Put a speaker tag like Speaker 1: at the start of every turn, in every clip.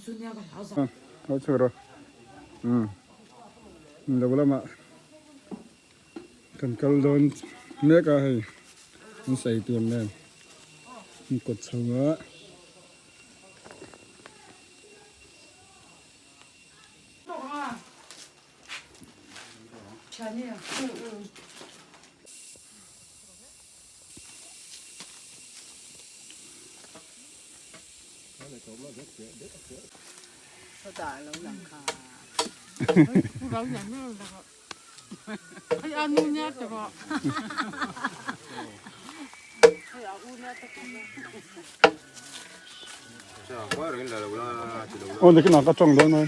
Speaker 1: 好吃了，แล้วเรามากันกระโดนเนื้อก็ให้มันใส่เตรียมเลยมันกดเสือ
Speaker 2: เขาด่าเราหลังคา
Speaker 3: เราอย่างนี้นะครับไอ้อันนู้นเนี่ยจะบอก
Speaker 1: โอ้เด็กหน่อยก็จ้องด้วยหน่อย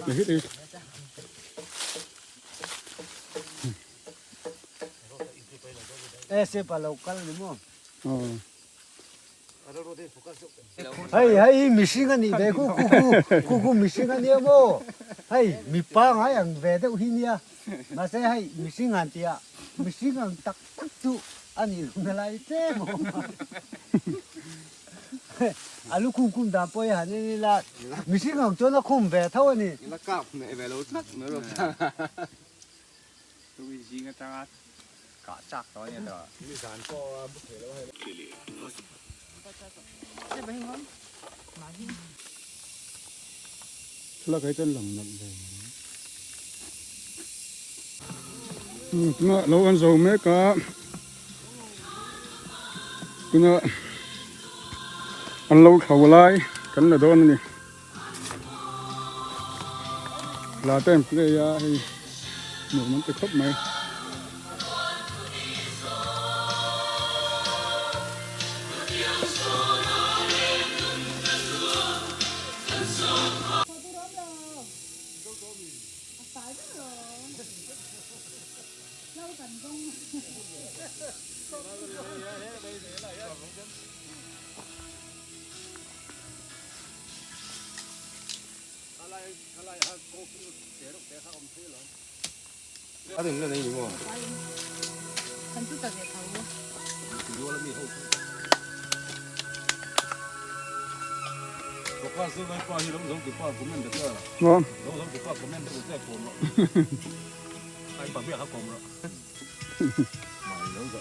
Speaker 1: เดี๋ยวคิดอีก
Speaker 2: เสพาเรากันเลยมั้ง
Speaker 1: อ๋อ
Speaker 2: เฮ้ยมิชิงันนี่เบกูมิชิงันเนี่ยมั้งเฮ้ยมีปังอะไรอย่างเวเดอร์ที่เนี่ยมาเซ่ให้มิชิงันเตียมิชิงันตักกุตุอันนี้ลงอะไรเจ้มั้งอาลูกคุ้มดาปอยหันนี่ละมิชิงันจนละคุ้มเวเท่านี้
Speaker 4: แล้วก็ไม่เวลาทักไม่รู้ตัววิจิงจังกะจักตัวเนี่ยตัวมีสารก็บุกเหแล้วให้
Speaker 1: แล้วก็จะหลังนั่นเลยก็เราอันโซเมกะก็อันเราเข้าไล่กันละโดนนี่ลาเต็มเลยยาให้หนูมันจะครบไหม
Speaker 4: ถ้าถึงเรื่องนี้อยู่มั้ง
Speaker 3: ฉันจุดแต่เขา
Speaker 4: ดูแล้วมีเขาบอกว่าซื้อไว้ก่อนที่เราต้องติดป้าผมนั่นเด้อเราต้องติดป้าผมนั่นเด้อแจ้งผมหรอกใครปากเบี้ยครับผมหรอกไม่แล้วก็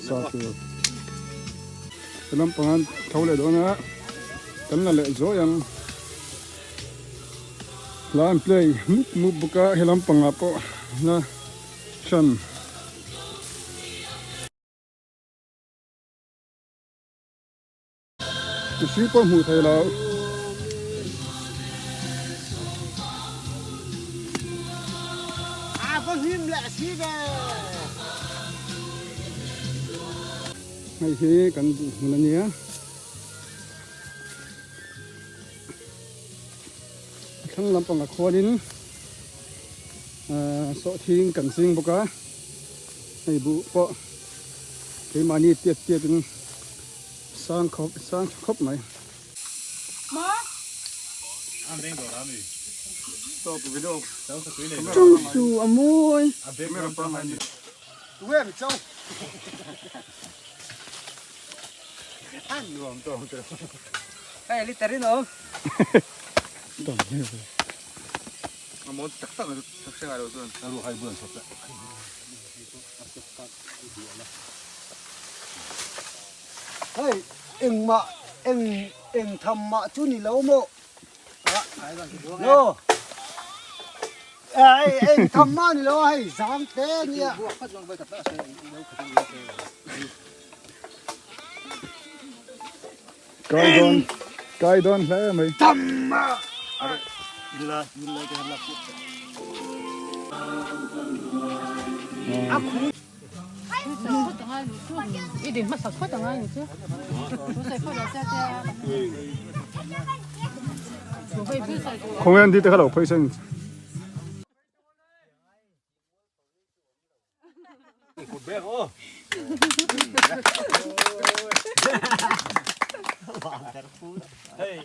Speaker 1: ซาคือเป็นลำพังเขาเลยโดนนะกันนั่นแหละโซยังลานเพลย์มุกบุกะเฮลัมปังอาปะนะฉันชีพหูไทยเรา
Speaker 2: ก็หิมแหละสิเด้
Speaker 1: ให้เฮกันมันเนี้ยขั้นลำปังกับคนนี้โซทิ้งกันซิงบุกะให้บุปะเฮมานี่เตี้ยเป็นสร้างครบไหม
Speaker 3: มา
Speaker 4: อันเร่งตัวเรานี่ตัวปุ๊บวิดีโอแล้วสักทีเลย
Speaker 3: จูสูอมวย
Speaker 4: อันเร่งไม่รับประมาณนี้
Speaker 2: เว้ยเจ้า
Speaker 4: อันรวมตัว
Speaker 2: เฮ้ยลิตรนี่เนาะ
Speaker 1: ต้องเยอะเลย
Speaker 4: มันมดตักตักตักเสียอะไรตัวนั้นรู้ให้เบื่อสุดละ
Speaker 2: เฮ้ยเอ็งทำมาจุนี่แล้วโมโน่เอ็งทำมานี่แล้วให้สามเต้เนี่ย
Speaker 1: ไกด์โดนแล้วไหม
Speaker 2: ทำมา
Speaker 4: ยินเลยจะทำรับ
Speaker 3: 一点没少快等啊，你这，不是快点在这，除非不是。
Speaker 1: 公園啲得喺度配聲。
Speaker 4: Hey,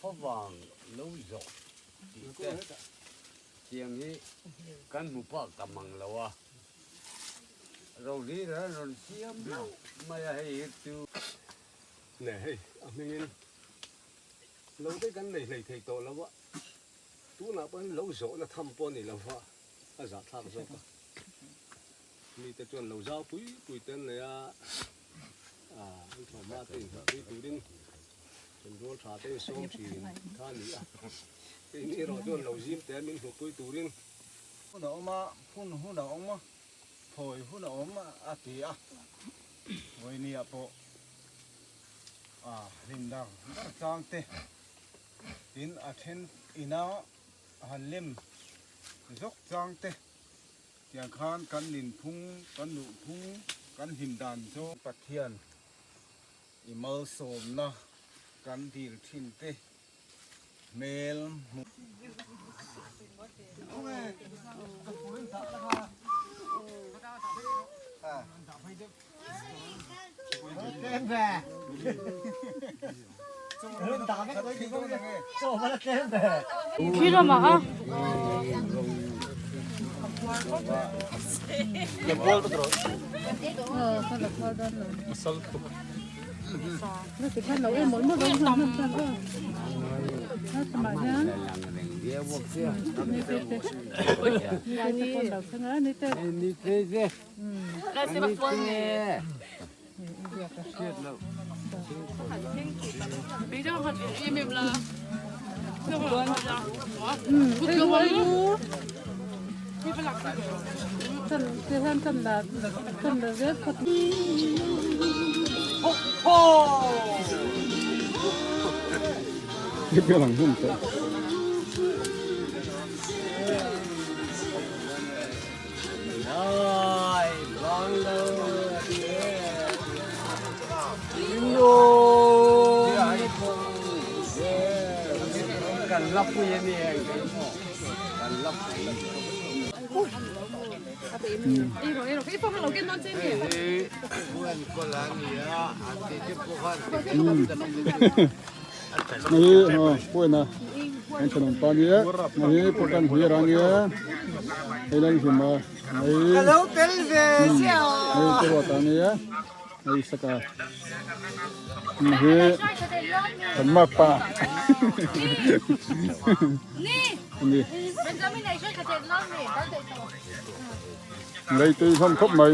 Speaker 2: phó vàng lâu rồi tiếng ấy căn một bác cầm bằng lâu à rồi đi ra rồi xiêm mà hay từ
Speaker 4: này mình lâu tới cái này thầy tổ lắm á tú nào bên lâu số là thăm bọn này là vợ à giả thằng số cả mi tới chuyện lâu giao quý tên này à cái thằng ma tên cái tụi đinh chúng tôi trả tên số chỉ tha lý à cái này rồi chuyện lâu zim tên mình thuộc quý tụi đinh
Speaker 5: hôm đó mà hôm đó mà thôi hôm đó mà à tí à với nia bộ à lim đằng rất trang tê tin à thiên ina hành lim dốc trang tê tiếng khan căn lìn phung căn nụ phung căn hình đàn cho bát thiên imal sôm na căn đi thiên tê mel
Speaker 2: tên về lên đá cái đấy thì không được cho mà tên về
Speaker 3: khi nào mà
Speaker 4: cái bol đó rồi
Speaker 3: sao được thôi đó rồi
Speaker 4: sal
Speaker 3: nó chỉ phải nấu em mỗi một đông không sao thôi nó tầm nhá
Speaker 2: dia buat dia
Speaker 3: cái này con đầu thân á này tên
Speaker 2: ini teh
Speaker 3: là sẽ bắt con bây giờ họ im im là không có cái gì thân là rất thật
Speaker 1: cái biểu lòng hung tới
Speaker 2: rồi con đâu cần lắp cái gì nè cần lắp
Speaker 3: 이거 페이퍼 하나 오겠나 쟤네
Speaker 2: quên con là gì á anh đi tiếp cô hơn
Speaker 1: này quên à anh chọn ông pani á này putan huy rang á đây là gì mà này
Speaker 2: hello tel về sao
Speaker 1: này cái bộ tani á này saka này thần ma pa này
Speaker 3: bên trong bên này chơi cà chét lon này
Speaker 1: đây tôi không khóc mày